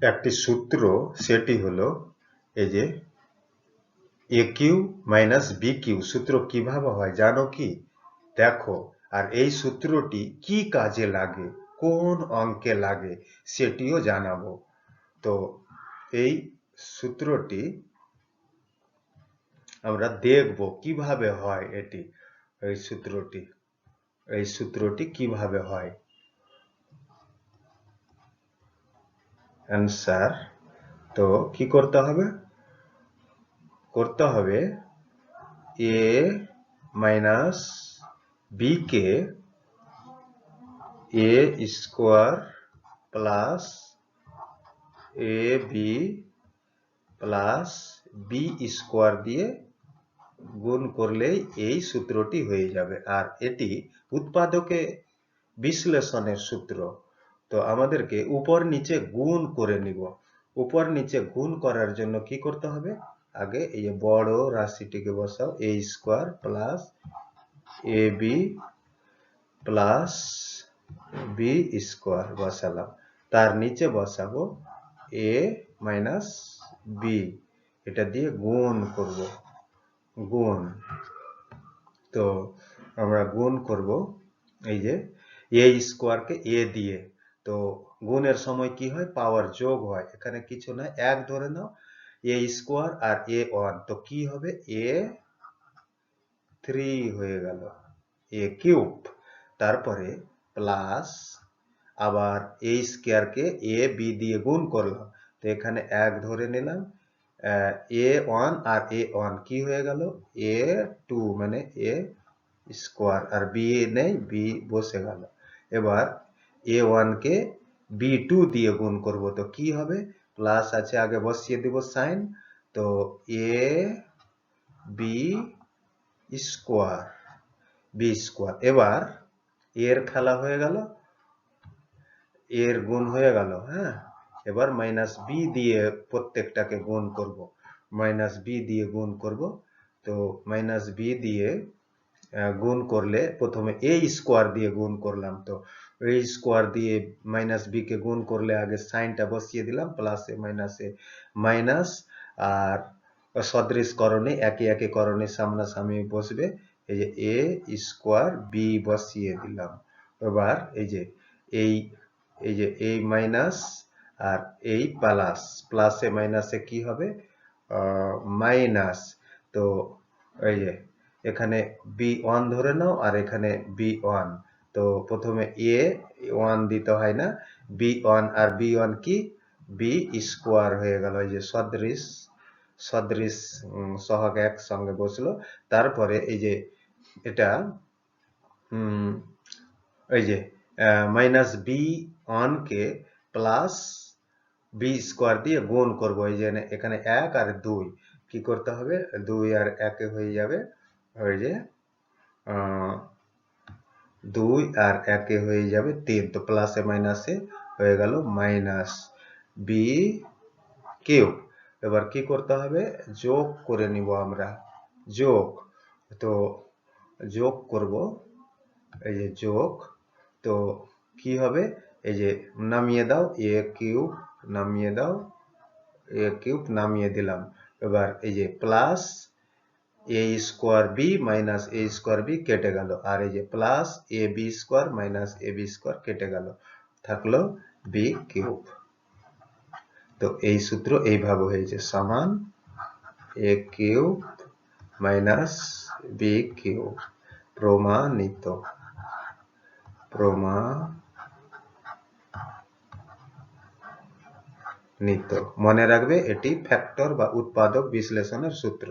একটি সূত্র, সেটি হলো এই যে এ কিউ মাইনাস বি কিউ। সূত্র কিভাবে হয় জানো কি? দেখো, আর এই সূত্রটি কি কাজে লাগে, কোন অঙ্কে লাগে সেটিও জানাবো। তো এই সূত্রটি আমরা দেখব কিভাবে হয় এটি। এই সূত্রটি কিভাবে হয়। অ্যান্সার, তো কি করতে হবে এ minus B K A square plus A B plus B square দিয়ে গুণ করলেই এই সূত্রটি হয়ে যাবে। আর এটি উৎপাদকে বিশ্লেষণের সূত্র। তো আমাদেরকে উপর নিচে গুণ করে নিব। উপর নিচে গুণ করার জন্য কি করতে হবে, আগে এই বড় রাশিটিকে বসাও, এ square plus A B plus B square বসালাম। তার নিচে বসাবো এ মাইনাস বি, এটা দিয়ে গুণ করব। গুণ, তো আমরা গুণ করব এই যে এ স্কোয়ারকে এ দিয়ে। তো গুণের সময় কি হয়, পাওয়ার যোগ হয়। এখানে কিছু না, এক ধরে নাও, এ স্কোয়ার আর এ ওয়ান, তো কি হবে এ 3 হয়ে গেল, এ কিউব। তারপরে প্লাস আবার এ স্কোয়ারকে এ বি দিয়ে গুণ করলাম, তো এখানে এক ধরে নিলাম, এ ওয়ান আর এ ওয়ান কি হয়ে গেল এ টু, মানে এ স্কোয়ার, আর বি নেই, বি বসে গেল। এবার এ ওয়ানকে বি টু দিয়ে গুণ করব, তো কি হবে, প্লাস আছে আগে বসিয়ে দিব সাইন, তো A B square, B square. এবার এর খেলা হয়ে গেল, এর গুণ হয়ে গেল, হ্যাঁ। এবার মাইনাস বি দিয়ে প্রত্যেকটাকে গুণ করব, মাইনাস বি দিয়ে গুণ করব। তো মাইনাস বি দিয়ে গুণ করলে প্রথমে এ স্কোয়ার দিয়ে গুণ করলাম, তো এ স্কোয়ার দিয়ে মাইনাস বি কে গুণ করলে আগে সাইনটা বসিয়ে দিলাম, প্লাসে মাইনাসে মাইনাস, আর সদৃশ করণে একে একে করণে সামনাসামনি বসবে, এই যে এ স্কোয়ার বি বসিয়ে দিলাম। এবার এই যে এই মাইনাস আর এই প্লাস, প্লাসে মাইনাসে কি হবে মাইনাস। তো এই যে এখানে বি ওয়ান ধরে নাও, আর এখানে বি ওয়ান। তো প্রথমে এ ওয়ান দিতে হয় না, বি ওয়ান আর বি ওয়ান কি বি স্কোয়ার হয়ে গেল, এই যে সদৃশ সদৃশ সহগ একসঙ্গে বসলো। তারপরে এই যে এটা এই যে minus B one k plus B square দিয়ে গুণ করবো, এই যে এখানে এক আর দুই, কি করতে হবে, দুই আর একে হয়ে যাবে, ওই যে 2 আর একে হয়ে যাবে 3, তো প্লাসে মাইনাসে হয়ে গেল মাইনাস বি কিউব। এবার কি করতে হবে, যোগ করে নিব আমরা, যোগ। তো যোগ করব, এই যে যোগ, তো কি হবে, এই যে নামিয়ে দাও, এ কিউব নামিয়ে দাও, এ কিউব নামিয়ে দিলাম। এবার এই যে প্লাস এ স্কোয়ার বি মাইনাস এ স্কোয়ার বি কেটে গেল, আর এই যে plus A B square minus A B square কেটে গেল, থাকলো বি কিউব। তো এই সূত্র এইভাবে হয়েছে, সমান এ কিউব মাইনাস বি কিউব, প্রমাণিত। মনে রাখবে এটি ফ্যাক্টর বা উৎপাদক বিশ্লেষণের সূত্র।